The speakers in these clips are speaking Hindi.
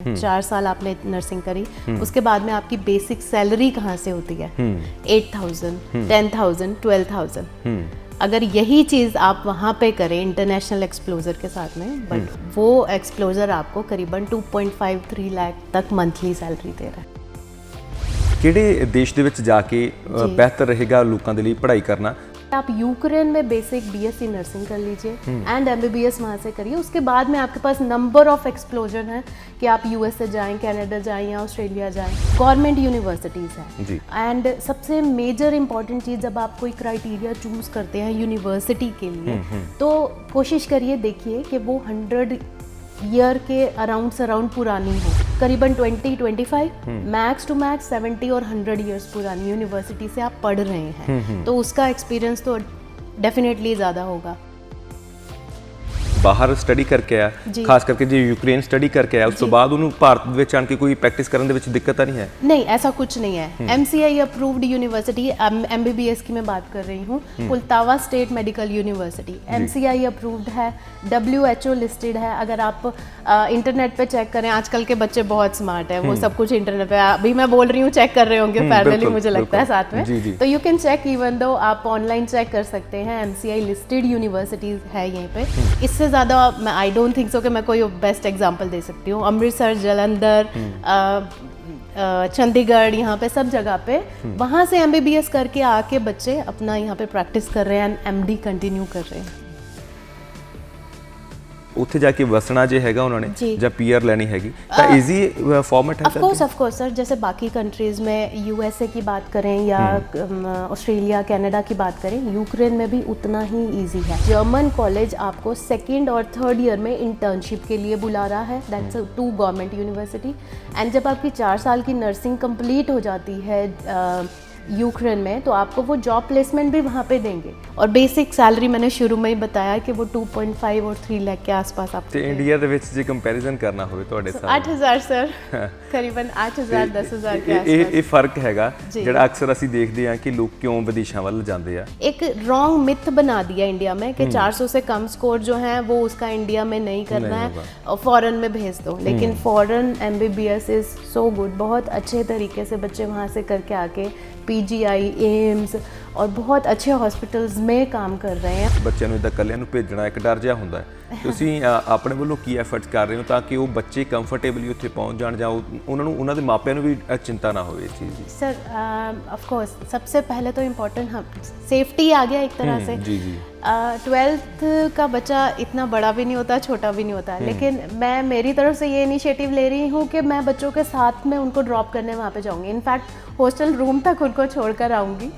4 साल आपने नर्सिंग करी, उसके बाद में आपकी बेसिक सैलरी कहाँ से होती है? 8,000, 10,000, 12,000। अगर यही चीज़ आप वहाँ पे करें इंटरनेशनल एक्सप्लोजर के साथ में, बट वो एक्सप्लोजर आपको करीबन 2.53 लाख तक मंथली सैलरी दे रहा है। ਕਿਹੜੇ ਦੇਸ਼ ਦੇ ਵਿੱਚ ਜਾ ਕੇ ਬਿਹਤਰ ਰਹੇਗਾ ਲੋਕਾਂ ਦੇ ਲਈ ਪੜ੍ਹਾਈ ਕਰਨਾ? आप यूक्रेन में बेसिक बीएससी नर्सिंग कर लीजिए एंड एमबीबीएस वहाँ से करिए। उसके बाद में आपके पास नंबर ऑफ एक्सप्लोजर हैं कि आप यूएसए जाएं, कनाडा जाएं या ऑस्ट्रेलिया जाएं। गवर्नमेंट यूनिवर्सिटीज़ हैं एंड सबसे मेजर इंपॉर्टेंट चीज़, जब आप कोई क्राइटेरिया चूज़ करते हैं यूनिवर्सिटी के लिए, तो कोशिश करिए देखिए कि वो 100 ईयर के अराउंड पुरानी हो, करीबन 20-25, मैक्स टू मैक्स 70 और 100 ईयर्स पुरानी यूनिवर्सिटी से आप पढ़ रहे हैं, तो उसका एक्सपीरियंस तो डेफिनेटली ज़्यादा होगा। ਬਾਹਰ ਸਟੱਡੀ ਕਰਕੇ ਆ, ਖਾਸ ਕਰਕੇ ਜੇ ਯੂਕਰੇਨ ਸਟੱਡੀ ਕਰਕੇ ਆ, ਉਸ ਤੋਂ ਬਾਅਦ ਉਹਨੂੰ ਭਾਰਤ ਵਿੱਚ ਆਣ ਕੇ ਕੋਈ ਪ੍ਰੈਕਟਿਸ ਕਰਨ ਦੇ ਵਿੱਚ ਦਿੱਕਤ ਤਾਂ नहीं है? नहीं, ऐसा कुछ नहीं है। MCI अप्रूव्ड यूनिवर्सिटी, MBBS की मैं बात कर रही हूँ, Poltava state medical university MCI approved है, WHO लिस्टेड है। अगर आप इंटरनेट पे चेक करें, आजकल के बच्चे बहुत स्मार्ट है, वो सब कुछ इंटरनेट पे, अभी मैं बोल रही हूँ चेक कर रहे होंगे पैरेलली, मुझे लगता है साथ में, तो you can check, even though आप ऑनलाइन चेक कर सकते हैं। MCI लिस्टेड यूनिवर्सिटीज़ है यहीं पे। इससे ज़्यादा मैं आई डोंट थिंक सो कि मैं कोई बेस्ट एग्जांपल दे सकती हूँ। अमृतसर, जालंधर, चंडीगढ़, यहाँ पे सब जगह पे वहाँ से MBBS करके आके बच्चे अपना यहाँ पे प्रैक्टिस कर रहे हैं एंड MD कंटिन्यू कर रहे हैं। ਉੱਥੇ ਜਾ ਕੇ ਵਸਣਾ ਜੇ ਹੈਗਾ ਉਹਨਾਂ ਨੇ ਜਾਂ ਪੀਆਰ ਲੈਣੀ हैगी ਤਾਂ इजी फॉर्मेट है? ऑफ कोर्स सर, जैसे बाकी कंट्रीज़ में यूएसए की बात करें या ऑस्ट्रेलिया, कनाडा की बात करें, यूक्रेन में भी उतना ही इजी है। जर्मन कॉलेज आपको 2nd और 3rd ईयर में इंटर्नशिप के लिए बुला रहा है, दैट्स 2 गवर्नमेंट यूनिवर्सिटी। एंड जब आपकी 4 साल की नर्सिंग कंप्लीट हो जाती है यूक्रेन में, तो आपको वो जॉब प्लेसमेंट भी वहाँ पे देंगे। और बेसिक सैलरी मैंने शुरू में ही बताया कि वो 2.5 और 3 लाख के आसपास आपको। ਤੇ ਇੰਡੀਆ ਦੇ ਵਿੱਚ ਜੇ ਕੰਪੈਰੀਜ਼ਨ ਕਰਨਾ ਹੋਵੇ ਤੁਹਾਡੇ ਸਾथ 8,000 सर, करीबन 8,000 10,000 के आसपास। ਇਹ ਫਰਕ ਹੈਗਾ ਜਿਹੜਾ ਅਕਸਰ ਅਸੀਂ ਦੇਖਦੇ ਹਾਂ कि लोग क्यों विदेशों वाल जाते हैं। एक रॉन्ग मिथ बना दिया इंडिया में कि 400 से कम स्कोर जो है वो उसका इंडिया में नहीं करना है और फॉरेन में भेज दो। लेकिन foreign MBBS is so good, बहुत अच्छे तरीके से बच्चे वहाँ से करके आके PGI, एम्स और बहुत अच्छे हॉस्पिटल्स में काम कर रहे हैं। ਬੱਚਿਆਂ ਨੂੰ ਇਦਾਂ ਕੱਲਿਆਂ ਨੂੰ ਭੇਜਣਾ ਇੱਕ ਡਰ ਜਿਹਾ ਹੁੰਦਾ ਹੈ। ਤੁਸੀਂ ਆਪਣੇ ਵੱਲੋਂ ਕੀ ਐਫਰਟਸ ਕਰ ਰਹੇ ਹੋ ਤਾਂ ਕਿ ਉਹ ਬੱਚੇ ਕੰਫਰਟੇਬਲੀ ਉੱਥੇ ਪਹੁੰਚ ਜਾਣ ਜਾਂ ਉਹਨਾਂ ਨੂੰ ਉਹਨਾਂ ਦੇ ਮਾਪਿਆਂ ਨੂੰ ਵੀ चिंता ना हो इस चीज़ की? सर ऑफ कोर्स सबसे पहले तो इम्पोर्टेंट हम सेफ्टी आ गया एक तरह से। जी जी। 12th का बच्चा इतना बड़ा भी नहीं होता, छोटा भी नहीं होता, लेकिन मैं मेरी तरफ से ये इनिशिएटिव ले रही हूँ कि मैं बच्चों के साथ में उनको ड्रॉप करने वहाँ पे जाऊँगी। इनफैक्ट हॉस्टल रूम तक उनको छोड़ कर आऊँगी।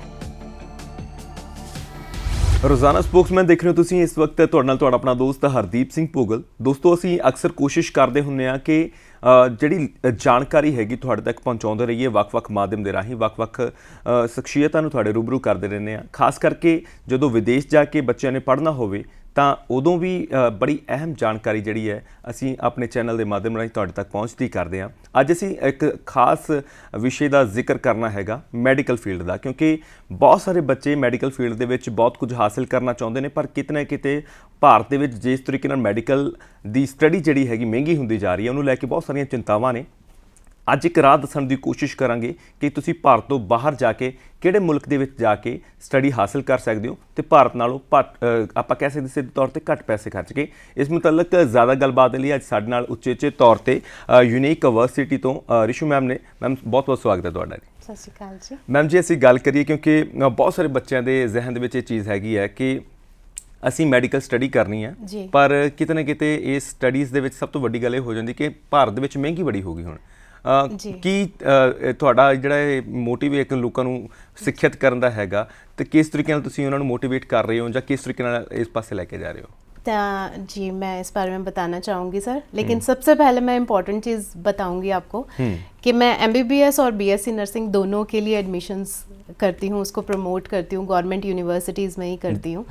ਰੋਜ਼ਾਨਾ ਸਪੋਕਸਮੈਨ ਦੇਖ ਰਹੇ ਹੋ ਤੁਸੀਂ ਇਸ ਵਕਤ, ਤੁਹਾਡੇ ਨਾਲ ਤੁਹਾਡਾ ਆਪਣਾ ਦੋਸਤ ਹਰਦੀਪ ਸਿੰਘ ਭੋਗਲ। ਦੋਸਤੋ, ਅਸੀਂ ਅਕਸਰ ਕੋਸ਼ਿਸ਼ ਕਰਦੇ ਹੁੰਦੇ ਹਾਂ ਕਿ ਜਿਹੜੀ ਜਾਣਕਾਰੀ ਹੈਗੀ ਤੁਹਾਡੇ ਤੱਕ ਪਹੁੰਚਾਉਂਦੇ ਰਹੀਏ, ਵੱਖ-ਵੱਖ ਮਾਧਿਅਮ ਦੇ ਰਾਹੀਂ ਵੱਖ-ਵੱਖ ਸ਼ਖਸੀਅਤਾਂ ਨੂੰ ਤੁਹਾਡੇ ਰੂਬਰੂ ਕਰਦੇ ਰਹਿੰਦੇ ਹਾਂ। ਖਾਸ ਕਰਕੇ ਜਦੋਂ ਵਿਦੇਸ਼ ਜਾ ਕੇ ਬੱਚਿਆਂ ਨੇ ਪੜ੍ਹਨਾ ਹੋਵੇ ਤਾਂ ਉਦੋਂ ਵੀ ਬੜੀ ਅਹਿਮ ਜਾਣਕਾਰੀ ਜਿਹੜੀ ਹੈ ਅਸੀਂ ਆਪਣੇ ਚੈਨਲ ਦੇ ਮਾਧਿਅਮ ਰਾਹੀਂ ਤੁਹਾਡੇ ਤੱਕ ਪਹੁੰਚਦੀ ਕਰਦੇ ਹਾਂ। ਅੱਜ ਅਸੀਂ ਇੱਕ ਖਾਸ ਵਿਸ਼ੇ ਦਾ ਜ਼ਿਕਰ ਕਰਨਾ ਹੈਗਾ ਮੈਡੀਕਲ ਫੀਲਡ ਦਾ, ਕਿਉਂਕਿ ਬਹੁਤ ਸਾਰੇ ਬੱਚੇ ਮੈਡੀਕਲ ਫੀਲਡ ਦੇ ਵਿੱਚ ਬਹੁਤ ਕੁਝ ਹਾਸਿਲ ਕਰਨਾ ਚਾਹੁੰਦੇ ਨੇ, ਪਰ ਕਿਤੇ ਨਾ ਕਿਤੇ ਭਾਰਤ ਦੇ ਵਿੱਚ ਜਿਸ ਤਰੀਕੇ ਨਾਲ ਮੈਡੀਕਲ ਦੀ ਸਟੱਡੀ ਜਿਹੜੀ ਹੈਗੀ ਮਹਿੰਗੀ ਹੁੰਦੀ ਜਾ ਰਹੀ ਹੈ, ਉਹਨੂੰ ਲੈ ਕੇ ਬਹੁਤ ਸਾਰੀਆਂ ਚਿੰਤਾਵਾਂ ਨੇ। ਅੱਜ ਇੱਕ ਰਾਹ ਦੱਸਣ ਦੀ ਕੋਸ਼ਿਸ਼ ਕਰਾਂਗੇ ਕਿ ਤੁਸੀਂ ਭਾਰਤ ਤੋਂ ਬਾਹਰ ਜਾ ਕੇ ਕਿਹੜੇ ਮੁਲਕ ਦੇ ਵਿੱਚ ਜਾ ਕੇ ਸਟੱਡੀ ਹਾਸਲ ਕਰ ਸਕਦੇ ਹੋ ਤੇ ਭਾਰਤ ਨਾਲੋਂ ਆਪਾਂ ਕਹਿ ਸਕਦੇ ਸਿੱਧੇ ਤੌਰ 'ਤੇ ਘੱਟ ਪੈਸੇ ਖਰਚ ਕੇ। ਇਸ ਮੁਤਲਕ ਜ਼ਿਆਦਾ ਗੱਲਬਾਤ ਲਈ ਅੱਜ ਸਾਡੇ ਨਾਲ ਉੱਚੇ ਤੌਰ 'ਤੇ ਯੂਨੀਕ ਯੂਨੀਵਰਸਿਟੀ ਤੋਂ ਰਿਸ਼ੂ ਮੈਮ ਨੇ। ਮੈਮ, ਬਹੁਤ ਬਹੁਤ ਸਵਾਗਤ ਹੈ ਤੁਹਾਡਾ ਜੀ। ਸਤਿ ਸ਼੍ਰੀ ਅਕਾਲ ਜੀ। ਮੈਮ ਜੀ, ਅਸੀਂ ਗੱਲ ਕਰੀਏ ਕਿਉਂਕਿ ਬਹੁਤ ਸਾਰੇ ਬੱਚਿਆਂ ਦੇ ਜ਼ਿਹਨ ਦੇ ਵਿੱਚ ਇਹ ਚੀਜ਼ ਹੈਗੀ ਹੈ ਕਿ ਅਸੀਂ ਮੈਡੀਕਲ ਸਟੱਡੀ ਕਰਨੀ ਹੈ, ਪਰ ਕਿਤੇ ਨਾ ਕਿਤੇ ਇਸ ਸਟੱਡੀਜ਼ ਦੇ ਵਿੱਚ ਸਭ ਤੋਂ ਵੱਡੀ ਗੱਲ ਇਹ ਹੋ ਜਾਂਦੀ ਕਿ ਭਾਰਤ ਦੇ ਵਿੱਚ ਮਹਿੰਗੀ ਬੜੀ ਹੋ ਗਈ ਹੁਣ। ਕੀ ਤੁਹਾਡਾ ਜਿਹੜਾ ਇਹ ਮੋਟਿਵ ਇੱਕ ਲੋਕਾਂ ਨੂੰ ਸਿੱਖਿਅਤ ਕਰਨ ਦਾ ਹੈਗਾ ਤੇ ਕਿਸ ਤਰੀਕੇ ਨਾਲ ਤੁਸੀਂ ਉਹਨਾਂ ਨੂੰ ਮੋਟੀਵੇਟ ਕਰ ਰਹੇ ਹੋ ਜਾਂ ਕਿਸ ਤਰੀਕੇ ਨਾਲ ਇਸ ਪਾਸੇ ਲੈ ਕੇ ਜਾ ਰਹੇ ਹੋ? जी, मैं इस बारे में बताना चाहूँगी सर, लेकिन सबसे पहले मैं इम्पॉर्टेंट चीज़ बताऊँगी आपको कि मैं MBBS और BSc नर्सिंग दोनों के लिए एडमिशन्स करती हूँ, उसको प्रमोट करती हूँ, गवर्नमेंट यूनिवर्सिटीज़ में ही करती हूँ।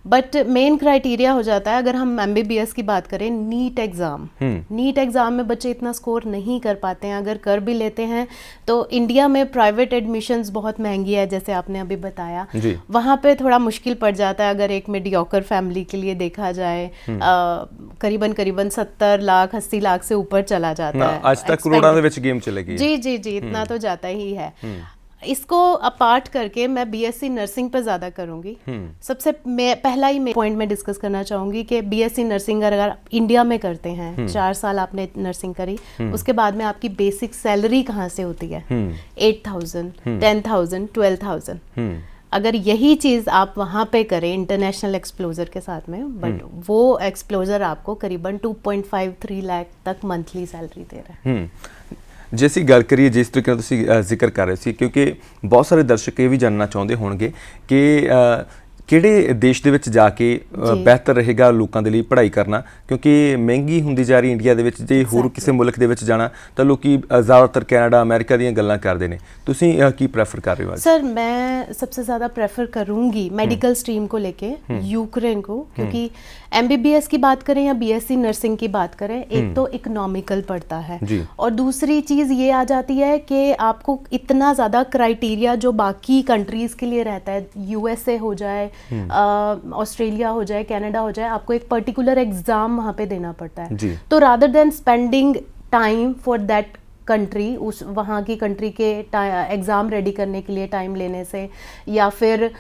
बट मेन क्राइटेरिया हो जाता है, अगर हम MBBS की बात करें, नीट एग्ज़ाम में बच्चे इतना स्कोर नहीं कर पाते हैं। अगर कर भी लेते हैं तो इंडिया में प्राइवेट एडमिशन्स बहुत महंगी है, जैसे आपने अभी बताया, वहाँ पे थोड़ा मुश्किल पड़ जाता है। अगर एक मीडियोकर फैमिली के लिए देखा जाए, करीबन 70 लाख 80 लाख से ऊपर चला जाता है। आज तक करोड़ों ਦੇ ਵਿੱਚ गेम चलेगी। जी, इतना तो जाता ही है। इसको अपार्ट करके मैं BSc नर्सिंग पर ज़्यादा करूँगी। सबसे पहला ही पॉइंट मैं डिस्कस करना चाहूँगी कि BSc नर्सिंग अगर इंडिया में करते हैं, 4 साल आपने नर्सिंग करी, उसके बाद में आपकी बेसिक सैलरी कहाँ से होती है? 8,000, 10,000, 12,000। अगर यही चीज़ आप वहाँ पे करें इंटरनेशनल एक्सप्लोजर के साथ में, बट वो एक्सप्लोजर आपको करीबन 2.53 लाख तक मंथली सैलरी दे रहा है। ਜੇ ਅਸੀਂ ਗੱਲ ਕਰੀਏ ਜਿਸ ਤਰੀਕੇ ਨਾਲ ਤੁਸੀਂ ਜ਼ਿਕਰ ਕਰ ਰਹੇ ਸੀ, ਕਿਉਂਕਿ ਬਹੁਤ ਸਾਰੇ ਦਰਸ਼ਕ ਇਹ ਵੀ ਜਾਣਨਾ ਚਾਹੁੰਦੇ ਹੋਣਗੇ ਕਿ ਕਿਹੜੇ ਦੇਸ਼ ਦੇ ਵਿੱਚ ਜਾ ਕੇ ਬਿਹਤਰ ਰਹੇਗਾ ਲੋਕਾਂ ਦੇ ਲਈ ਪੜ੍ਹਾਈ ਕਰਨਾ, ਕਿਉਂਕਿ ਮਹਿੰਗੀ ਹੁੰਦੀ ਜਾ ਰਹੀ ਇੰਡੀਆ ਦੇ ਵਿੱਚ। ਜੇ ਹੋਰ ਕਿਸੇ ਮੁਲਕ ਦੇ ਵਿੱਚ ਜਾਣਾ ਤਾਂ ਲੋਕੀ ਜ਼ਿਆਦਾਤਰ ਕੈਨੇਡਾ ਅमेरिका ਦੀਆਂ ਗੱਲਾਂ ਕਰਦੇ ਨੇ। ਤੁਸੀਂ ਕੀ प्रेफर कर रहे हो? सर मैं सबसे ज़्यादा प्रेफर करूँगी मेडिकल स्ट्रीम को लेके यूक्रेन को, क्योंकि MBBS की बात करें या BSc नर्सिंग की बात करें, एक तो इकोनॉमिकल पड़ता है और दूसरी चीज़ ये आ जाती है कि आपको इतना ज़्यादा क्राइटेरिया जो बाकी कंट्रीज़ के लिए रहता है, USA हो जाए, ऑस्ट्रेलिया हो जाए, कनाडा हो जाए, आपको एक पर्टिकुलर एग्ज़ाम वहाँ पे देना पड़ता है। तो rather than spending time for that country, उस वहाँ की कंट्री के एग्ज़ाम रेडी करने के लिए टाइम लेने से, या फिर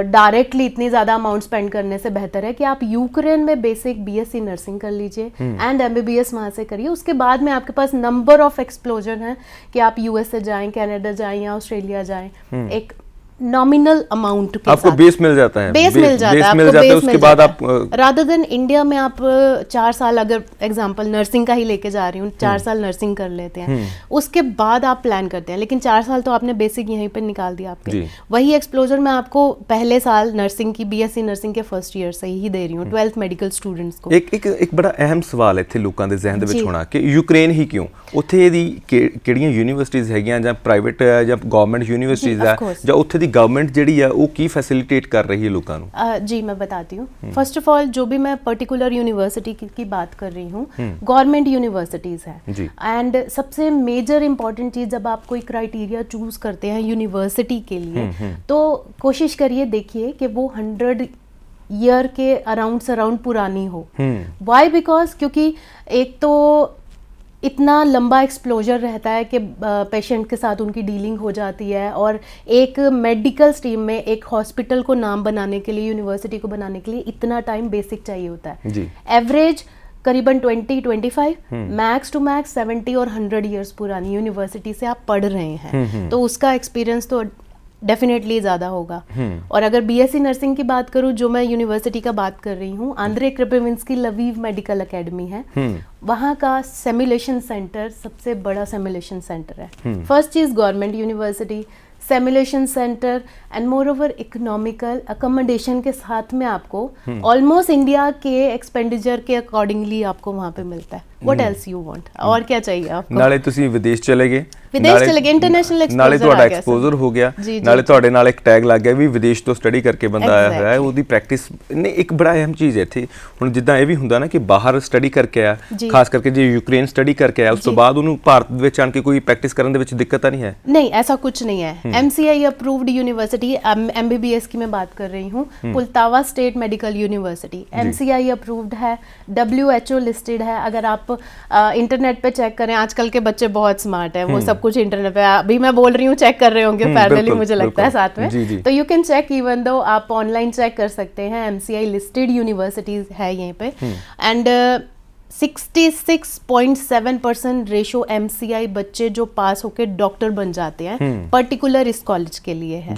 डायरेक्टली इतनी ज़्यादा अमाउंट स्पेंड करने से बेहतर है कि आप यूक्रेन में बेसिक BSc नर्सिंग कर लीजिए एंड MBBS वहाँ से करिए। उसके बाद में आपके पास नंबर ऑफ एक्सप्लोजर हैं कि आप USA जाएं, कनाडा जाएं या ऑस्ट्रेलिया जाएं, एक नॉमिनल अमाउंट के आपको साथ बेस मिल जाता है, बेस मिल जाता है, उसके बाद आप रादर देन इंडिया में आप 4 साल, अगर एग्जांपल नर्सिंग का ही लेके जा रही हूँ, 4 साल नर्सिंग कर लेते हैं, उसके बाद आप प्लान करते हैं, लेकिन 4 साल तो आपने बेसिक यहीं पे निकाल दिया आपके। वही एक्सप्लोजर मैं आपको पहले साल नर्सिंग की BSc नर्सिंग के फर्स्ट ईयर से ही दे रही हूँ 12th मेडिकल स्टूडेंट्स को। एक बड़ा अहम सवाल ਇੱਥੇ ਲੋਕਾਂ ਦੇ ਜ਼ਿਹਨ ਦੇ ਵਿੱਚ ਹੋਣਾ ਕਿ ਯੂਕਰੇਨ ਹੀ ਕਿਉਂ? ਉੱਥੇ ਦੀ ਕਿਹੜੀਆਂ ਯੂਨੀਵਰਸਿਟੀਜ਼ ਹੈਗੀਆਂ, ਜਾਂ ਪ੍ਰਾਈਵੇਟ ਹੈ ਜਾਂ ਗਵਰਨਮੈਂਟ ਯੂਨੀਵਰਸਿਟੀਜ਼ ਹੈ, ਜਾਂ ਉੱਥੇ ਦੀ ਗਵਰਨਮੈਂਟ ਜਿਹੜੀ ਹੈ ਉਹ ਕੀ ਫੈਸਿलिटेट कर रही है लोगों ਨੂੰ? जी मैं बताती हूँ। फर्स्ट ऑफ ऑल जो भी मैं पर्टिकुलर यूनिवर्सिटी की बात कर रही हूँ, गवर्नमेंट यूनिवर्सिटीज़ हैं, एंड सबसे मेजर इंपॉर्टेंट चीज़ जब आप कोई क्राइटेरिया चूज़ करते हैं यूनिवर्सिटी के लिए, तो कोशिश करिए, देखिए कि वो 100 ईयर के अराउंड पुरानी हो। वाई? बिकॉज क्योंकि एक तो इतना लंबा एक्सप्लोजर रहता है कि पेशेंट के साथ उनकी डीलिंग हो जाती है, और एक मेडिकल स्ट्रीम में एक हॉस्पिटल को नाम बनाने के लिए, यूनिवर्सिटी को बनाने के लिए इतना टाइम बेसिक चाहिए होता है। एवरेज करीबन 20-25, मैक्स टू मैक्स 70 और 100 ईयर्स पुरानी यूनिवर्सिटी से आप पढ़ रहे हैं, तो उसका एक्सपीरियंस तो डेफिनेटली ज़्यादा होगा। और अगर BSc नर्सिंग की बात करूँ, जो मैं यूनिवर्सिटी का बात कर रही हूँ, आंद्रे क्रिपविंस्की लवीव मेडिकल एकेडमी है, वहाँ का सिमुलेशन सेंटर सबसे बड़ा सिमुलेशन सेंटर है। First cheese government university, simulation centre, and more over economical accommodation के साथ में आपको ऑलमोस्ट इंडिया के एक्सपेंडिचर के अकॉर्डिंगली आपको वहाँ पे मिलता है। What else you want? और क्या चाहिए आपको? ਨਾਲੇ ਤੁਸੀਂ ਵਿਦੇਸ਼ ਚਲੇ ਗਏ, ਇੰਟਰਨੈਸ਼ਨਲ ਐਕਸਪੋਜ਼ਰ, ਨਾਲੇ ਤੁਹਾਡਾ ਐਕਸਪੋਜ਼ਰ ਹੋ ਗਿਆ, ਨਾਲੇ ਤੁਹਾਡੇ ਨਾਲ ਇੱਕ ਟੈਗ ਲੱਗ ਗਿਆ ਵੀ ਵਿਦੇਸ਼ ਤੋਂ ਸਟੱਡੀ ਕਰਕੇ ਬੰਦਾ ਆਇਆ ਹੋਇਆ ਹੈ, ਉਹਦੀ ਪ੍ਰੈਕਟਿਸ ਨੇ ਇੱਕ ਬੜਾ ਅਹਿਮ ਚੀਜ਼ ਹੈ ਇੱਥੇ। ਹੁਣ ਜਿੱਦਾਂ ਇਹ ਵੀ ਹੁੰਦਾ ਨਾ ਕਿ ਬਾਹਰ ਸਟੱਡੀ ਕਰਕੇ ਆਇਆ, ਖਾਸ ਕਰਕੇ ਜੇ ਯੂਕਰੇਨ ਸਟੱਡੀ ਕਰਕੇ ਆਇਆ, ਉਸ ਤੋਂ ਬਾਅਦ ਉਹਨੂੰ ਭਾਰਤ ਵਿੱਚ ਆਣ ਕੇ ਕੋਈ ਪ੍ਰੈਕਟਿਸ ਕਰਨ ਦੇ ਵਿੱਚ ਦਿੱਕਤ ਤਾਂ ਨਹੀਂ ਹੈ? नहीं, ऐसा कुछ नहीं है। MCI अप्रूव्ड यूनिवर्सिटी, MBBS की मैं बात कर रही हूँ, Poltava state medical university MCI approved है, WHO लिस्टेड है। अगर आप इंटरनेट पे चेक करें, आजकल के बच्चे बहुत स्मार्ट है, वो सब कुछ इंटरनेट पे, अभी मैं बोल रही हूँ, चेक कर रहे होंगे पैरेलली, मुझे लगता है साथ में, तो you can check, even though आप ऑनलाइन चेक कर सकते हैं। MCI लिस्टेड यूनिवर्सिटीज है यहीं पे, एंड 66.7% रेशो MCI बच्चे जो पास होके डॉक्टर बन जाते हैं, पर्टिकुलर इस कॉलेज के लिए है।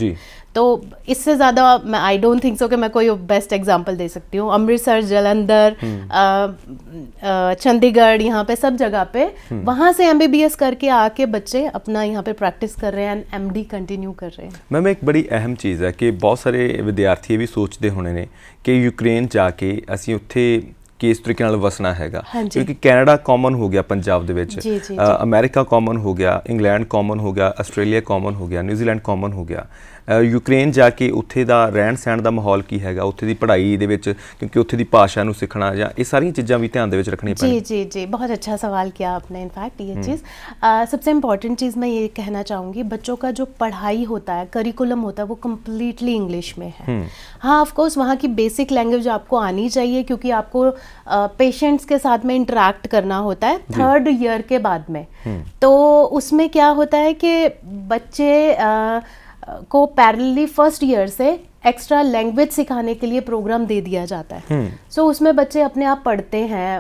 तो इससे ज़्यादा मैं आई डोंट थिंक सो कि मैं कोई बेस्ट एग्जांपल दे सकती हूँ। अमृतसर, जलंधर, चंडीगढ़, यहाँ पे सब जगह पे वहाँ से MBBS करके आके बच्चे अपना यहाँ पे प्रैक्टिस कर रहे हैं, MD कंटिन्यू कर रहे हैं। मैम एक बड़ी अहम चीज़ है कि बहुत सारे विद्यार्थी भी सोचते होने ने कि यूक्रेन जाके असीं उत्थे ਕਿ ਇਸ ਤਰੀਕੇ ਨਾਲ ਵਸਣਾ ਹੈਗਾ, ਹਾਂਜੀ। ਕਿਉਂਕਿ ਕੈਨੇਡਾ ਕਾਮਨ ਹੋ ਗਿਆ ਪੰਜਾਬ ਦੇ ਵਿੱਚ, ਜੀ, ਜੀ, ਅਮਰੀਕਾ ਕਾਮਨ ਹੋ ਗਿਆ, ਇੰਗਲੈਂਡ ਕਾਮਨ ਹੋ ਗਿਆ, ਆਸਟ੍ਰੇਲੀਆ ਕਾਮਨ ਹੋ ਗਿਆ, ਨਿਊਜ਼ੀਲੈਂਡ ਕਾਮਨ ਹੋ ਗਿਆ। ਯੂਕਰੇਨ ਜਾ ਕੇ ਉੱਥੇ ਦਾ ਰਹਿਣ ਸਹਿਣ ਦਾ ਮਾਹੌਲ ਕੀ ਹੈਗਾ, ਉੱਥੇ ਦੀ ਪੜ੍ਹਾਈ ਦੇ ਵਿੱਚ, ਕਿਉਂਕਿ ਉੱਥੇ ਦੀ ਭਾਸ਼ਾ ਨੂੰ ਸਿੱਖਣਾ ਜਾਂ ਇਹ ਸਾਰੀਆਂ ਚੀਜ਼ਾਂ भी ध्यान ਦੇ ਵਿੱਚ रखनी जी जी जी बहुत अच्छा सवाल किया आपने। इनफैक्ट ये चीज़ सबसे इम्पॉर्टेंट चीज़ मैं ये कहना चाहूँगी, बच्चों का जो पढ़ाई होता है, करिकुलम होता है, वो कम्प्लीटली इंग्लिश में है। हाँ ऑफ कोर्स वहाँ की बेसिक लैंग्वेज आपको आनी चाहिए, क्योंकि आपको पेशेंट्स के साथ में इंटरेक्ट करना होता है 3rd ईयर के बाद में। तो उसमें क्या होता है कि बच्चे को पैरेलली 1st ईयर से एक्स्ट्रा लैंग्वेज सिखाने के लिए प्रोग्राम दे दिया जाता है। सो उसमें बच्चे अपने आप पढ़ते हैं,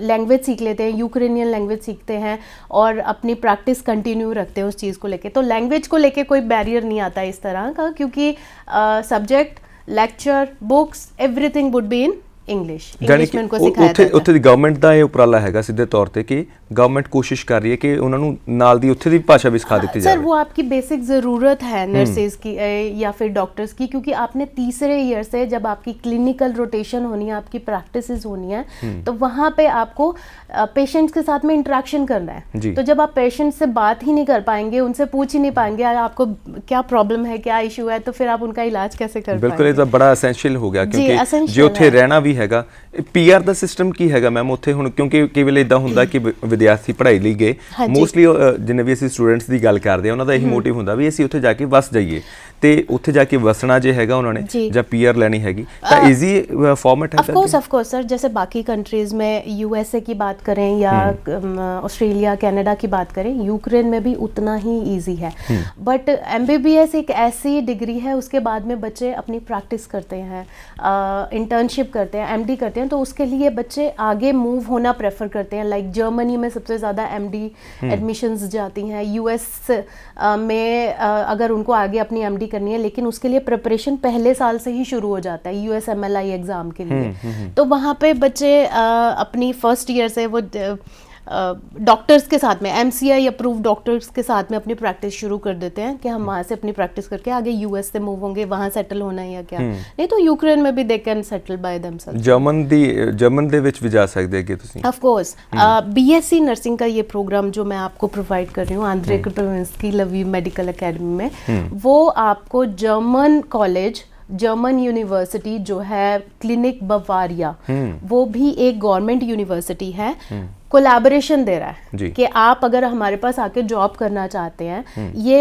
लैंग्वेज सीख लेते हैं, यूक्रेनियन लैंग्वेज सीखते हैं और अपनी प्रैक्टिस कंटिन्यू रखते हैं उस चीज़ को लेके। तो लैंग्वेज को लेके कोई बैरियर नहीं आता इस तरह का, क्योंकि subject, lecture, books, everything would be in English में उनको सिखाया जाता है। ਉੱਥੇ ਦੀ ਗਵਰਨਮੈਂਟ ਦਾ ਇਹ ਉਪਰਾਲਾ ਹੈਗਾ ਸਿੱਧੇ ਤੌਰ ਤੇ ਕਿ गवर्नमेंट कोशिश कर रही है कि उन्होंने नाल दी उत्थे दी भाषा भी सिखा दी जाए। सर वो आपकी बेसिक ज़रूरत है नर्सेज की या फिर डॉक्टर्स की, क्योंकि आपने 3रे ईयर से जब आपकी क्लिनिकल रोटेशन होनी है, आपकी प्रैक्टिसेस होनी है, तो वहाँ पे आपको पेशेंट्स के साथ में इंटरेक्शन करना है। तो जब आप पेशेंट से बात ही नहीं कर पाएंगे, उनसे पूछ ही नहीं पाएंगे आपको क्या प्रॉब्लम है, क्या इशू है, तो फिर आप उनका इलाज कैसे कर पाएंगे। बिल्कुल, ये तो बड़ा एसेंशियल हो गया, क्योंकि जो उत्थे रहना भी हैगा। पीआर दा सिस्टम की हैगा मैम उत्थे हुण, क्योंकि कई वेले इदां हुंदा कि ਵਿਦਿਆਰਥੀ ਪੜ੍ਹਾਈ ਲਈ ਗਏ, ਮੋਸਟਲੀ ਜਿੰਨੇ ਵੀ ਅਸੀਂ ਸਟੂਡੈਂਟਸ ਦੀ ਗੱਲ ਕਰਦੇ ਆ ਉਹਨਾਂ ਦਾ ਇਹੀ ਮੋਟਿਵ ਹੁੰਦਾ ਵੀ ਅਸੀਂ ਉੱਥੇ ਜਾ ਕੇ ਵਸ ਜਾਈਏ, ਤੇ ਉੱਥੇ ਜਾ ਕੇ ਵਸਣਾ ਜੇ ਹੈਗਾ ਉਹਨਾਂ ਨੇ ਜਾਂ ਪੀਆਰ ਲੈਣੀ ਹੈਗੀ ਤਾਂ ਈਜ਼ੀ फॉर्मेट है। ऑफ कोर्स सर, जैसे बाकी कंट्रीज में यूएसए की बात करें या ऑस्ट्रेलिया, कनाडा की बात करें, यूक्रेन में भी उतना ही इजी है। बट एमबीबीएस एक ऐसी डिग्री है, उसके बाद में बच्चे अपनी प्रैक्टिस करते हैं, इंटर्नशिप करते हैं, एमडी करते हैं, तो उसके लिए बच्चे आगे मूव होना प्रेफर करते हैं। लाइक जर्मनी में सबसे ज़्यादा एमडी एडमिशन्स जाती हैं, यूएस में अगर उनको आगे अपनी एमडी करनी है, लेकिन उसके लिए प्रिपरेशन पहले साल से ही शुरू हो जाता है यूएसएमएलआई एग्ज़ाम के लिए। तो वहाँ पे बच्चे अपनी 1st ईयर से वो डॉक्टर्स के साथ में, एमसीआई अप्रूव डॉक्टर्स के साथ में अपनी प्रैक्टिस शुरू कर देते हैं कि हम वहाँ से अपनी प्रैक्टिस करके आगे यूएस से मूव होंगे, वहाँ सेटल होना है या क्या। नहीं तो यूक्रेन में भी they can settle by themselves. German दे विच भी जा सकते हैं तुसीं। ऑफ कोर्स बीएससी नर्सिंग का ये प्रोग्राम जो मैं आपको प्रोवाइड कर रही हूँ आंद्रे कृपविंस्की लवीव मेडिकल एकेडमी में, वो आपको जर्मन कॉलेज, जर्मन यूनिवर्सिटी जो है क्लिनिक बवारिया, वो भी एक गवर्नमेंट यूनिवर्सिटी है, कोलैबोरेशन दे रहा है कि आप अगर हमारे पास आके जॉब करना चाहते हैं, ये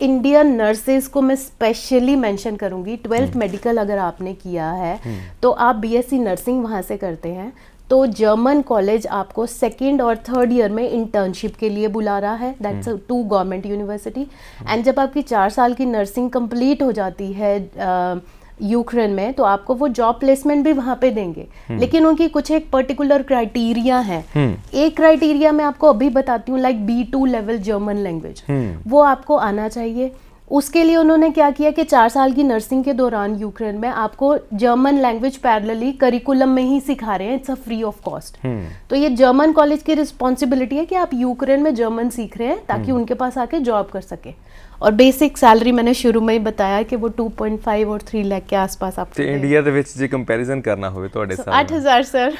इंडियन नर्सेज को मैं स्पेशली मेंशन करूंगी। 12th मेडिकल अगर आपने किया है तो आप बीएससी नर्सिंग वहाँ से करते हैं, तो जर्मन कॉलेज आपको 2nd और 3rd ईयर में इंटर्नशिप के लिए बुला रहा है। That's 2 government university. एंड जब आपकी 4 साल की नर्सिंग कंप्लीट हो जाती है यूक्रेन में, तो आपको वो जॉब प्लेसमेंट भी वहाँ पे देंगे, लेकिन उनकी कुछ एक पर्टिकुलर क्राइटेरिया है। एक क्राइटेरिया मैं आपको अभी बताती हूँ, like B2 level German language, वो आपको आना चाहिए। उसके लिए उन्होंने क्या किया कि 4 साल की नर्सिंग के दौरान यूक्रेन में आपको जर्मन लैंग्वेज पैरेलली करिकुलम में ही सिखा रहे हैं, it's a free of cost. तो ये जर्मन कॉलेज की रिस्पॉन्सिबिलिटी है कि आप यूक्रेन में जर्मन सीख रहे हैं ताकि उनके पास आके जॉब कर सके। और बेसिक सैलरी मैंने शुरू में ही बताया कि वो 2.5 और 3 लाख के आसपास आपको ਤੇ ਇੰਡੀਆ ਦੇ ਵਿੱਚ ਜੇ ਕੰਪੈਰੀਜ਼ਨ ਕਰਨਾ ਹੋਵੇ ਤੁਹਾਡੇ ਸਾਥ 8000 ਸਰ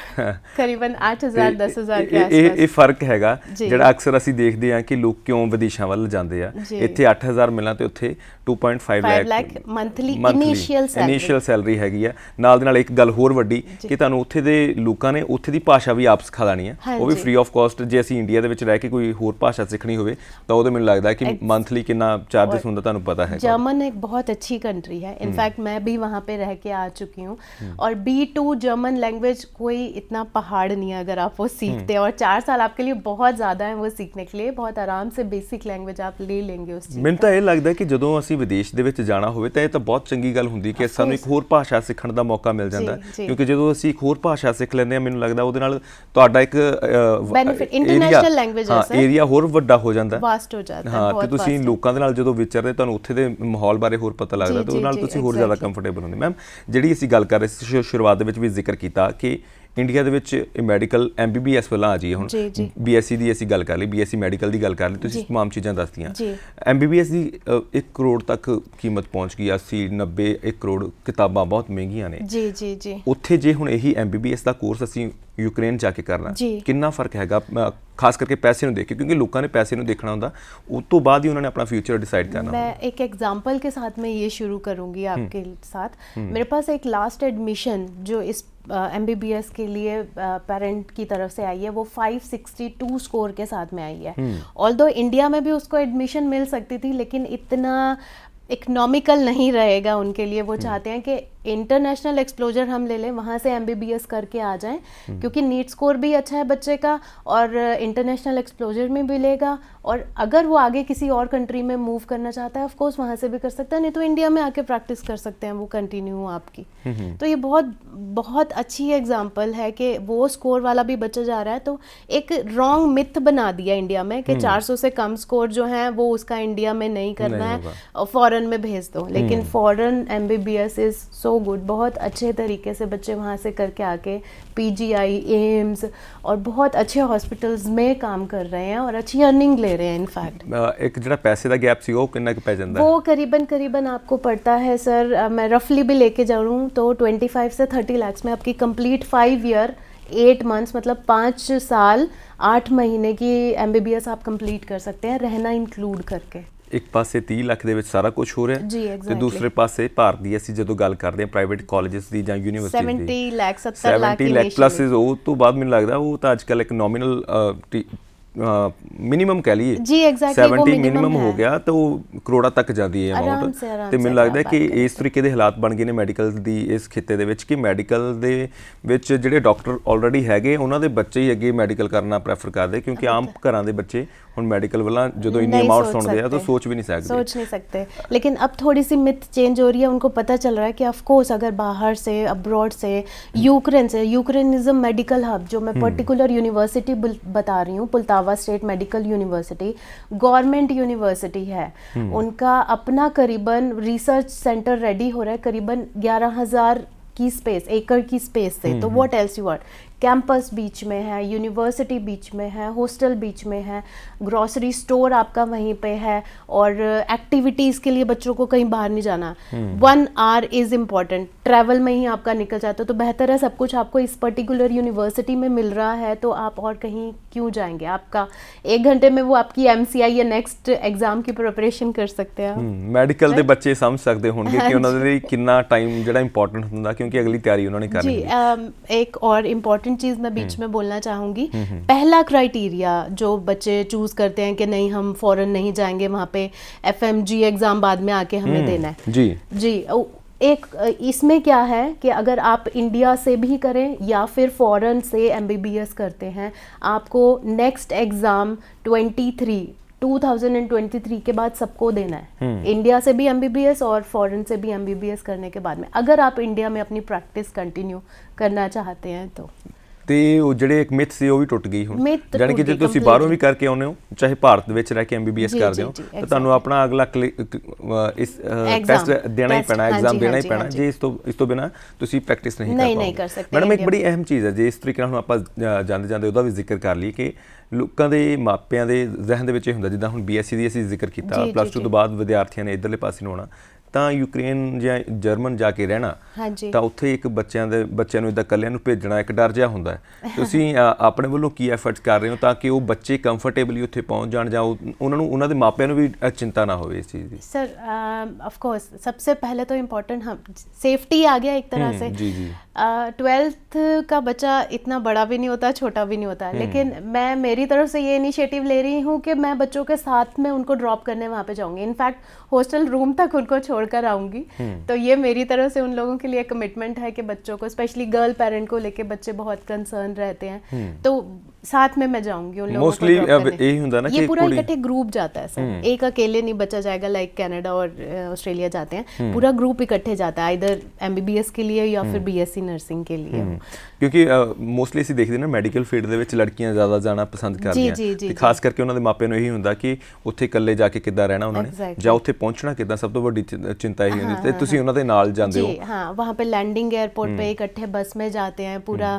ਕਰੀਬਨ 8000 10000 ਕੇ ਆਸपास ਇਹ ਫਰਕ ਹੈਗਾ ਜਿਹੜਾ ਅਕਸਰ ਅਸੀਂ ਦੇਖਦੇ ਹਾਂ ਕਿ ਲੋਕ ਕਿਉਂ ਵਿਦੇਸ਼ਾਂ ਵੱਲ ਜਾਂਦੇ ਆ। ਇੱਥੇ 8000 ਮਿਲਣਾ ਤੇ ਉੱਥੇ 2.5 ਲੱਖ ਮੰਥਲੀ ਇਨੀਸ਼ੀਅਲ ਸੈਲਰੀ ਹੈਗੀ ਆ। ਨਾਲ ਦੇ ਨਾਲ ਇੱਕ ਗੱਲ ਹੋਰ ਵੱਡੀ ਕਿ ਤੁਹਾਨੂੰ ਉੱਥੇ ਦੇ ਲੋਕਾਂ ਨੇ ਉੱਥੇ ਦੀ ਭਾਸ਼ਾ ਵੀ ਆਪ ਸਿਖਾ ਦੇਣੀ ਆ, ਉਹ ਵੀ ਫ੍ਰੀ ਆਫ ਕਾਸਟ। ਜੇ ਅਸੀਂ ਇੰਡੀਆ ਦੇ ਵਿੱਚ ਰਹਿ ਕੇ ਕੋਈ ਹੋਰ ਭਾਸ਼ਾ ਸਿੱਖਣੀ ਹੋਵੇ ਤਾਂ ਉਹਦੇ ਮੈਨੂੰ ਲੱਗਦਾ ਕਿ ਮੰਥਲੀ ਕਿੰਨਾ चार्जेस होता है पता है। जर्मन एक बहुत अच्छी कंट्री है, इनफैक्ट मैं भी वहाँ पे रह के आ चुकी हूँ। और B2 जर्मन लैंग्वेज कोई इतना पहाड़ नहीं है अगर आप वो सीखते हैं, और 4 साल आपके लिए बहुत ज़्यादा है वो सीखने के लिए। बहुत आराम से बेसिक लैंग्वेज आप ले लेंगे उस चीज़। ਮੈਨੂੰ ਤਾਂ ਇਹ ਲੱਗਦਾ ਕਿ ਜਦੋਂ ਅਸੀਂ ਵਿਦੇਸ਼ ਦੇ ਵਿੱਚ ਜਾਣਾ ਹੋਵੇ ਤਾਂ ਇਹ ਤਾਂ ਬਹੁਤ ਚੰਗੀ ਗੱਲ ਹੁੰਦੀ ਕਿ ਸਾਨੂੰ ਇੱਕ ਹੋਰ ਭਾਸ਼ਾ ਸਿੱਖਣ ਦਾ ਮੌਕਾ ਮਿਲ ਜਾਂਦਾ, ਕਿਉਂਕਿ ਜਦੋਂ ਅਸੀਂ ਇੱਕ ਹੋਰ ਭਾਸ਼ਾ ਸਿੱਖ ਲੈਂਦੇ ਹਾਂ ਮੈਨੂੰ ਲੱਗਦਾ ਉਹਦੇ ਨਾਲ ਤੁਹਾਡਾ ਇੱਕ ਬੈਨੀਫਿਟ ਇੰਟਰਨੈਸ਼ਨਲ ਲੈਂਗੁਏਜ ਹੈ ਸਰ, ਏਰੀਆ ਹੋਰ ਵੱਡਾ ਹੋ ਜਾਂਦਾ, ਵਾਸਟ ਹੋ ਜਾਂਦਾ ਹੈ। ਹਾਂ, ਤੇ ਤੁਸੀਂ ਲੋਕਾਂ ਦੇ ਨਾਲ ਜਦੋਂ ਵਿਚਰਦੇ ਤੁਹਾਨੂੰ ਉੱਥੇ ਦੇ ਮਾਹੌਲ ਬਾਰੇ ਹੋਰ ਪਤਾ ਲੱਗਦਾ ਤੇ ਉਹਦੇ ਨਾਲ ਤੁਸੀਂ ਹੋਰ ਜ਼ਿਆਦਾ ਕੰਫਰਟੇਬਲ ਹੁੰਦੇ। ਮੈਮ ਜਿਹੜੀ ਅਸੀਂ ਗੱਲ ਕਰ ਰਹੇ ਸੀ ਸ਼ੁਰੂਆਤ ਦੇ ਵਿੱਚ ਵੀ ਜ਼ਿਕਰ ਕੀਤਾ ਕਿ ਇੰਡੀਆ ਦੇ ਵਿੱਚ ਮੈਡੀਕਲ MBBS ਵੱਲਾਂ ਆ ਜਾਈਏ ਹੁਣ, BSc ਦੀ ਅਸੀਂ ਗੱਲ ਕਰ ਲਈ, BSc ਮੈਡੀਕਲ ਦੀ ਗੱਲ ਕਰ ਲਈ, ਤੁਸੀਂ ਤਮਾਮ ਚੀਜ਼ਾਂ ਦੱਸਤੀਆਂ। MBBS ਦੀ 1 ਕਰੋੜ ਤੱਕ ਕੀਮਤ ਪਹੁੰਚ ਗਈ, 80-90 1 ਕਰੋੜ, ਕਿਤਾਬਾਂ ਬਹੁਤ ਮਹਿੰਗੀਆਂ ਨੇ। ਜੀ ਉੱਥੇ ਜੇ ਹੁਣ ਇਹੀ MBBS ਦਾ ਕੋਰਸ ਅਸੀਂ यूक्रेन जाके करना, कितना फर्क हैगा, खास करके पैसे देख के, क्योंकि लोगों ने पैसे देखना होता, उस तो बाद ही उन्होंने अपना फ्यूचर डिसाइड करना। मैं एक एग्जांपल के साथ में ये शुरू करूंगी आपके साथ। मेरे पास एक लास्ट एडमिशन जो इस MBBS के लिए पेरेंट की तरफ से आई है, वो 562 स्कोर के साथ में आई है। ऑल्दो इंडिया में भी उसको एडमिशन मिल सकती थी, लेकिन इतना इकोनॉमिकल नहीं रहेगा उनके लिए। वो चाहते हैं कि इंटरनेशनल एक्सप्लोजर हम ले लें, वहाँ से MBBS करके आ जाएं, क्योंकि नीट स्कोर भी अच्छा है बच्चे का और इंटरनेशनल एक्सप्लोजर में भी लेगा, और अगर वो आगे किसी और कंट्री में मूव करना चाहता है, ऑफ कोर्स वहाँ से भी कर सकता है, नहीं तो इंडिया में आके प्रैक्टिस कर सकते हैं वो कंटिन्यू आपकी। तो ये बहुत अच्छी एग्जांपल है कि वो स्कोर वाला भी बच्चा जा रहा है। तो एक रॉन्ग मिथ बना दिया इंडिया में कि 400 से कम स्कोर जो है वो उसका इंडिया में नहीं करना है और फॉरेन में भेज दो, लेकिन foreign MBBS is so good. बहुत अच्छे तरीके से बच्चे वहाँ से करके आके PGI, एम्स और बहुत अच्छे हॉस्पिटल्स में काम कर रहे हैं और अच्छी अर्निंग ले रहे हैं। इनफैक्ट एक जो पैसे का गैप सी वो कितना पै जाता है? वो करीबन आपको पड़ता है सर, मैं रफली भी लेके जाऊँ तो 25 से 30 लाख में आपकी कंप्लीट 5 ईयर 8 मंथ्स, मतलब 5 साल 8 महीने की MBBS आप कंप्लीट कर सकते हैं, रहना इंक्लूड करके। एक पासे 30 ਲੱਖ ਦੇ ਵਿੱਚ ਸਾਰਾ ਕੁਝ ਹੋ ਰਿਹਾ ਤੇ ਦੂਸਰੇ ਪਾਸੇ ਭਾਰਤ ਦੀ ਅਸੀਂ ਜਦੋਂ ਗੱਲ ਕਰਦੇ ਹਾਂ ਪ੍ਰਾਈਵੇਟ ਕਾਲਜਸ ਦੀ ਜਾਂ ਯੂਨੀਵਰਸਿਟੀ ਦੀ 70 ਲੱਖ 70 ਲੱਖ ਪਲੱਸ ਉਹ ਤੋਂ ਬਾਅਦ ਮੈਨੂੰ ਲੱਗਦਾ ਉਹ ਤਾਂ ਅੱਜ ਕੱਲ ਇੱਕ ਨੋਮੀਨਲ मिनिमम कह लीए 70 मिनिमम हो गया तो ਕਰੋੜਾਂ ਤੱਕ ਜਾਂਦੀ ਹੈ ਅਮਾਉਂਟ। ਤੇ ਮੈਨੂੰ ਲੱਗਦਾ ਕਿ ਇਸ ਤਰੀਕੇ ਦੇ ਹਾਲਾਤ ਬਣ ਗਏ ਨੇ ਮੈਡੀਕਲ ਦੀ ਇਸ ਖਿੱਤੇ ਦੇ ਵਿੱਚ ਕਿ ਮੈਡੀਕਲ ਦੇ ਵਿੱਚ ਜਿਹੜੇ ਡਾਕਟਰ ਆਲਰੇਡੀ ਹੈਗੇ ਉਹਨਾਂ ਦੇ ਬੱਚੇ ਹੀ ਅੱਗੇ ਮੈਡੀਕਲ ਕਰਨਾ ਪ੍ਰੈਫਰ ਕਰਦੇ, ਕਿਉਂਕਿ ਆਮ ਘਰਾਂ ਦੇ ਬੱਚੇ ਹੁਣ ਮੈਡੀਕਲ वाला जो इन्नी अमाउंट सुनते हैं तो सोच भी नहीं सकते। लेकिन अब थोड़ी सी मिथ चेंज हो रही है, उनको पता चल रहा है कि ऑफ कोर्स अगर बाहर से अब्रॉड से Ukraine is a medical hub, जो मैं पर्टिकुलर यूनिवर्सिटी बता रही हूँ, Poltava state medical university government university है, उनका अपना करीबन रिसर्च सेंटर रेडी हो रहा है, करीबन 11,000 की स्पेस, एकड़ की स्पेस से। तो what else you want? Campus बीच में है, यूनिवर्सिटी बीच में है, हॉस्टल बीच में है, ग्रोसरी स्टोर आपका वहीं पे है, और एक्टिविटीज़ के लिए बच्चों को कहीं बाहर नहीं जाना। 1 आवर इज़ इम्पॉर्टेंट, ट्रैवल में ही आपका निकल जाता है, तो बेहतर है सब कुछ आपको इस पर्टिकुलर यूनिवर्सिटी में मिल रहा है, तो आप और कहीं क्यों जाएंगे? आपका 1 घंटे में वो आपकी MCI या नेक्स्ट एग्जाम की प्रिपरेशन कर सकते हैं। मैडिकल के बच्चे समझ सकते होंगे कि उन्होंने लिए कितना टाइम जो इंपॉर्टेंट होता, क्योंकि अगली तैयारी उन्होंने करनी है। एक और इम्पॉर्टेंट चीज़ मैं बीच में बोलना चाहूँगी, पहला क्राइटेरिया जो बच्चे चूज करते हैं कि नहीं हम फॉरेन नहीं जाएंगे, वहाँ पे FMG एग्जाम बाद में आके हमें देना है। जी एक इसमें क्या है कि अगर आप इंडिया से भी करें या फिर फॉरेन से MBBS करते हैं, आपको नेक्स्ट एग्ज़ाम 2023 के बाद सबको देना है, इंडिया से भी MBBS और फॉरेन से भी MBBS करने के बाद में, अगर आप इंडिया में अपनी प्रैक्टिस कंटिन्यू करना चाहते हैं तो। ਤੇ ਉਹ ਜਿਹੜੇ ਇੱਕ ਮਿਥ ਸੀ ਉਹ ਵੀ ਟੁੱਟ ਗਈ ਹੁਣ, ਜਾਨੀ ਕਿ ਜੇ ਤੁਸੀਂ ਬਾਹਰੋਂ ਵੀ ਕਰਕੇ ਆਉਂਦੇ ਹੋ, ਚਾਹੇ ਭਾਰਤ ਵਿੱਚ ਰਹਿ ਕੇ MBBS ਕਰਦੇ ਹੋ, ਤਾਂ ਤੁਹਾਨੂੰ ਆਪਣਾ ਅਗਲਾ ਇਸ ਟੈਸਟ ਦੇਣਾ ਹੀ ਪੈਣਾ, ਐਗਜ਼ਾਮ ਦੇਣਾ ਹੀ ਪੈਣਾ, ਜੇ ਇਸ ਤੋਂ ਬਿਨਾਂ ਤੁਸੀਂ ਪ੍ਰੈਕਟਿਸ ਨਹੀਂ ਕਰ ਸਕਦੇ। ਮੈਡਮ ਇੱਕ ਬੜੀ ਅਹਿਮ ਚੀਜ਼ ਹੈ, ਜੇ ਇਸ ਤਰੀਕੇ ਨਾਲ ਹੁਣ ਆਪਾਂ ਜਾਂਦੇ ਉਹਦਾ ਵੀ ਜ਼ਿਕਰ ਕਰ ਲਈਏ ਕਿ ਲੋਕਾਂ ਦੇ ਮਾਪਿਆਂ ਦੇ ਜ਼ਿਹਨ ਦੇ ਵਿੱਚ ਇਹ ਹੁੰਦਾ, ਜਿੱਦਾਂ ਹੁਣ BSc ਦੀ ਅਸੀਂ ਜ਼ਿਕਰ ਕੀਤਾ, +2 ਤੋਂ ਬਾਅਦ ਵਿਦਿਆਰਥੀਆਂ ਨੇ ਇੱਧਰਲੇ ਪਾਸੇ ਨੂੰ ਆਉਣਾ, ਤਾਂ ਯੂਕਰੇਨ ਜਾਂ ਜਰਮਨ ਜਾ ਕੇ ਰਹਿਣਾ, ਤਾਂ ਉੱਥੇ ਇੱਕ ਬੱਚਿਆਂ ਨੂੰ ਇੱਦਾਂ ਇਕੱਲਿਆਂ ਨੂੰ ਭੇਜਣਾ ਇੱਕ ਡਰ ਜਿਹਾ ਹੁੰਦਾ ਹੈ। ਤੁਸੀਂ ਆਪਣੇ ਵੱਲੋਂ ਕੀ ਐਫਰਟਸ ਕਰ ਰਹੇ ਹੋ ਤਾਂ ਕਿ ਉਹ ਬੱਚੇ ਕੰਫਰਟੇਬਲੀ ਉੱਥੇ ਪਹੁੰਚ ਜਾਣ, ਜਾਂ ਉਹਨਾਂ ਨੂੰ ਉਹਨਾਂ ਦੇ ਮਾਪਿਆਂ ਨੂੰ ਵੀ चिंता ना हो इस चीज़ की? सर ऑफ कोर्स सबसे पहले तो इम्पोर्टेंट हम सेफ्टी आ गया एक तरह से। 12th का बच्चा इतना बड़ा भी नहीं होता, छोटा भी नहीं होता, लेकिन मैं मेरी तरफ से ये इनिशिएटिव ले रही हूँ कि मैं बच्चों के साथ में उनको ड्रॉप करने वहाँ पे जाऊँगी, इनफैक्ट हॉस्टल रूम तक उनको छोड़कर आऊँगी। तो ये मेरी तरफ से उन लोगों के लिए कमिटमेंट है कि बच्चों को, स्पेशली गर्ल पेरेंट को लेके बच्चे बहुत कंसर्न रहते हैं, तो साथ में मैं जाऊंगी उन लोगों मोस्टली को drop करने। यही ਹੁੰਦਾ ना ये कि पूरा कुड़ी इकट्ठे ग्रुप जाता है सर, एक अकेले नहीं बचा जाएगा लाइक कनाडा और ऑस्ट्रेलिया जाते हैं, पूरा ग्रुप इकट्ठे जाता है इधर MBBS के लिए या फिर BSc नर्सिंग के लिए। ਕਿਉਂਕਿ ਮੋਸਟਲੀ ਅਸੀਂ ਦੇਖਦੇ ਨਾ ਮੈਡੀਕਲ ਫੀਲਡ ਦੇ ਵਿੱਚ ਲੜਕੀਆਂ ਜ਼ਿਆਦਾ ਜਾਣਾ ਪਸੰਦ ਕਰਦੀਆਂ ਤੇ ਖਾਸ ਕਰਕੇ ਉਹਨਾਂ ਦੇ ਮਾਪਿਆਂ ਨੂੰ ਇਹੀ ਹੁੰਦਾ ਕਿ ਉੱਥੇ ਇਕੱਲੇ ਜਾ ਕੇ ਕਿੱਦਾਂ ਰਹਿਣਾ ਉਹਨਾਂ ਨੇ ਜਾਂ ਉੱਥੇ ਪਹੁੰਚਣਾ ਕਿੱਦਾਂ, ਸਭ ਤੋਂ ਵੱਡੀ ਚਿੰਤਾ ਇਹੀ ਹੁੰਦੀ ਤੇ ਤੁਸੀਂ ਉਹਨਾਂ ਦੇ ਨਾਲ ਜਾਂਦੇ ਹੋ। जी हाँ, वहाँ पे लैंडिंग एयरपोर्ट पे इकट्ठे बस में जाते हैं, पूरा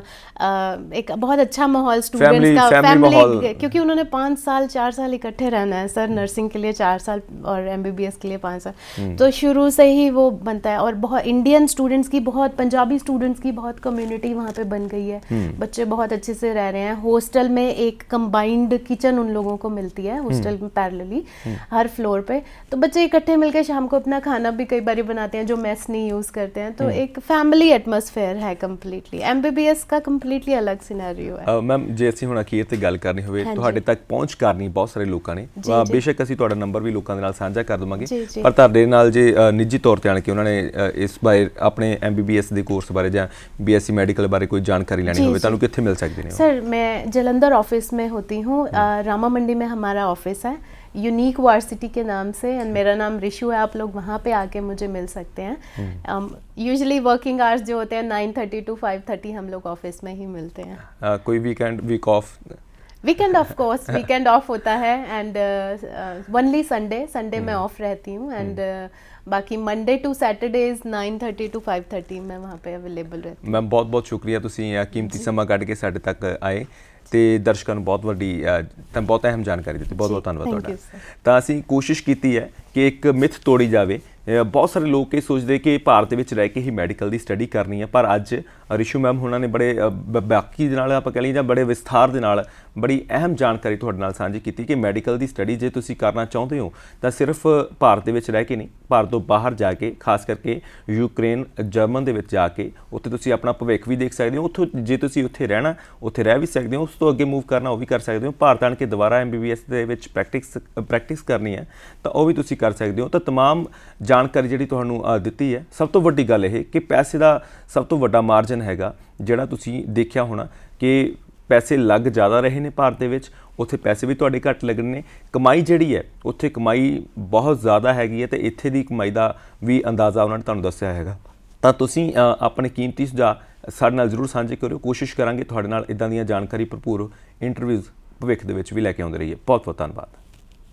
एक बहुत अच्छा माहौल स्टूडेंट्स का, फैमिली, क्योंकि उन्होंने 5 साल 4 साल इकट्ठे रहना है सर, नर्सिंग के लिए 4 साल और MBBS के लिए 5 साल, तो शुरू से ही वो बनता है। और बहुत इंडियन स्टूडेंट्स की, बहुत पंजाबी स्टूडेंट्स की बहुत कम्युनिटी वहाँ पे बन गई है, बच्चे बहुत अच्छे से रह रहे हैं। हॉस्टल में एक कंबाइंड किचन उन लोगों को मिलती है हॉस्टल में पैरेलली हर फ्लोर पे, तो बच्चे इकट्ठे मिलकर शाम को अपना खाना भी कई बार बनाते हैं जो मेस नहीं यूज़ करते हैं, तो एक फैमिली एटमॉस्फेयर है कंप्लीटली। MBBS का कंप्लीटली अलग सिनेरियो है। ਮੈਮ ਜੇ ਅਸੀਂ ਹੁਣ ਅਖੀਰ ਤੇ ਗੱਲ ਕਰਨੀ ਹੋਵੇ, ਤੁਹਾਡੇ ਤੱਕ ਪਹੁੰਚ ਕਰਨੀ ਬਹੁਤ ਸਾਰੇ ਲੋਕਾਂ ਨੇ, ਬੇਸ਼ੱਕ ਅਸੀਂ ਤੁਹਾਡਾ ਨੰਬਰ ਵੀ ਲੋਕਾਂ ਦੇ ਨਾਲ ਸਾਂਝਾ ਕਰ ਦਵਾਂਗੇ, ਪਰ ਤੁਹਾਡੇ ਨਾਲ ਜੇ ਨਿੱਜੀ ਤੌਰ ਤੇ ਆਣ ਕੇ ਉਹਨਾਂ ਨੇ ਇਸ ਬਾਰੇ ਆਪਣੇ MBBS ਦੇ ਕੋਰਸ ਬਾਰੇ ਜਾਂ BSc ਮੈਡੀਕਲ ਬਾਰੇ ਕੋਈ ਜਾਣਕਾਰੀ ਲੈਣੀ ਹੋਵੇ, ਤੁਹਾਨੂੰ ਕਿੱਥੇ ਮਿਲ ਸਕਦੇ ਨੇ? सर मैं जलंधर ऑफिस में होती हूँ, रामा मंडी में हमारा ऑफिस है यूनिक वार्सिटी के नाम से, एंड मेरा नाम रिशु है, आप लोग वहाँ पे आके मुझे मिल सकते हैं। यूजुअली वर्किंग आवर्स जो होते हैं 9:30 to 5:30 हम लोग ऑफिस में ही मिलते हैं। कोई week off? Weekend of course weekend off होता है, एंड ओनली संडे मैं ऑफ रहती हूँ, एंड बाकी मंडे टू सैटरडेज 9:30 to 5:30 मैं वहाँ पे अवेलेबल रहती हूँ। मैम बहुत बहुत शुक्रिया, ਤੁਸੀਂ ਕੀਮਤੀ ਸਮਾਂ ਕੱਢ ਕੇ ਸਾਡੇ ਤੱਕ ਆਏ ਤੇ ਦਰਸ਼ਕਾਂ ਨੂੰ ਬਹੁਤ ਵੱਡੀ ਤਾਂ ਬਹੁਤ ਅਹਿਮ ਜਾਣਕਾਰੀ ਦਿੱਤੀ। ਬਹੁਤ ਬਹੁਤ ਧੰਨਵਾਦ ਤੁਹਾਡਾ। ਤਾਂ ਅਸੀਂ ਕੋਸ਼ਿਸ਼ ਕੀਤੀ ਹੈ ਕਿ ਇੱਕ ਮਿਥ ਤੋੜੀ ਜਾਵੇ। ਬਹੁਤ ਸਾਰੇ ਲੋਕ ਇਹ ਸੋਚਦੇ ਕਿ ਭਾਰਤ ਵਿੱਚ ਰਹਿ ਕੇ ਹੀ ਮੈਡੀਕਲ ਦੀ ਸਟੱਡੀ ਕਰਨੀ ਹੈ, ਪਰ ਅੱਜ ਰਿਸ਼ੂ ਮੈਮ ਉਹਨਾਂ ਨੇ ਬੜੇ ਬਾਕੀ ਦੇ ਨਾਲ ਆਪਾਂ ਕਹਿ ਲਈਏ ਜਾਂ ਬੜੇ ਵਿਸਥਾਰ ਦੇ ਨਾਲ ਬੜੀ ਅਹਿਮ ਜਾਣਕਾਰੀ ਤੁਹਾਡੇ ਨਾਲ ਸਾਂਝੀ ਕੀਤੀ ਕਿ ਮੈਡੀਕਲ ਦੀ ਸਟੱਡੀ ਜੇ ਤੁਸੀਂ ਕਰਨਾ ਚਾਹੁੰਦੇ ਹੋ ਤਾਂ ਸਿਰਫ ਭਾਰਤ ਦੇ ਵਿੱਚ ਰਹਿ ਕੇ ਨਹੀਂ, ਭਾਰਤ ਤੋਂ ਬਾਹਰ ਜਾ ਕੇ, ਖਾਸ ਕਰਕੇ ਯੂਕਰੇਨ, ਜਰਮਨ ਦੇ ਵਿੱਚ ਜਾ ਕੇ ਉੱਥੇ ਤੁਸੀਂ ਆਪਣਾ ਭਵਿੱਖ ਵੀ ਦੇਖ ਸਕਦੇ ਹੋ। ਉੱਥੋਂ ਜੇ ਤੁਸੀਂ ਉੱਥੇ ਰਹਿਣਾ, ਉੱਥੇ ਰਹਿ ਵੀ ਸਕਦੇ ਹੋ, ਉਸ ਤੋਂ ਅੱਗੇ ਮੂਵ ਕਰਨਾ ਉਹ ਵੀ ਕਰ ਸਕਦੇ ਹੋ। ਭਾਰਤ ਆਣ ਕੇ ਦੁਬਾਰਾ MBBS ਦੇ ਵਿੱਚ ਪ੍ਰੈਕਟਿਸ ਕਰਨੀ ਹੈ ਤਾਂ ਉਹ ਵੀ ਤੁਸੀਂ ਕਰ ਸਕਦੇ ਹੋ। ਤਾਂ ਤਮਾਮ ਜਾਣਕਾਰੀ ਜਿਹੜੀ ਤੁਹਾਨੂੰ ਦਿੱਤੀ ਹੈ। ਸਭ ਤੋਂ ਵੱਡੀ ਗੱਲ ਇਹ ਕਿ ਪੈਸੇ ਦਾ ਸਭ ਤੋਂ ਵੱਡਾ ਮਾਰਜਨ ਹੈਗਾ ਜਿਹੜਾ ਤੁਸੀਂ ਦੇਖਿਆ ਹੋਣਾ ਕਿ ਪੈਸੇ ਲੱਗ ਜ਼ਿਆਦਾ ਰਹੇ ਨੇ ਭਾਰਤ ਦੇ ਵਿੱਚ, ਉੱਥੇ ਪੈਸੇ ਵੀ ਤੁਹਾਡੇ ਘੱਟ ਲੱਗਣੇ ਨੇ। ਕਮਾਈ ਜਿਹੜੀ ਹੈ ਉੱਥੇ ਕਮਾਈ ਬਹੁਤ ਜ਼ਿਆਦਾ ਹੈਗੀ ਹੈ ਤੇ ਇੱਥੇ ਦੀ ਕਮਾਈ ਦਾ ਵੀ ਅੰਦਾਜ਼ਾ ਉਹਨਾਂ ਨੇ ਤੁਹਾਨੂੰ ਦੱਸਿਆ ਹੈਗਾ। ਤਾਂ ਤੁਸੀਂ ਆਪਣੇ ਕੀਮਤੀ ਸੁਝਾਅ ਸਾਡੇ ਨਾਲ ਜ਼ਰੂਰ ਸਾਂਝੇ ਕਰਿਓ। ਕੋਸ਼ਿਸ਼ ਕਰਾਂਗੇ ਤੁਹਾਡੇ ਨਾਲ ਇੱਦਾਂ ਦੀਆਂ ਜਾਣਕਾਰੀ ਭਰਪੂਰ ਇੰਟਰਵਿਊਜ਼ ਭਵਿੱਖ ਦੇ ਵਿੱਚ ਵੀ ਲੈ ਕੇ ਆਉਂਦੇ ਰਹੀਏ। ਬਹੁਤ ਬਹੁਤ ਧੰਨਵਾਦ।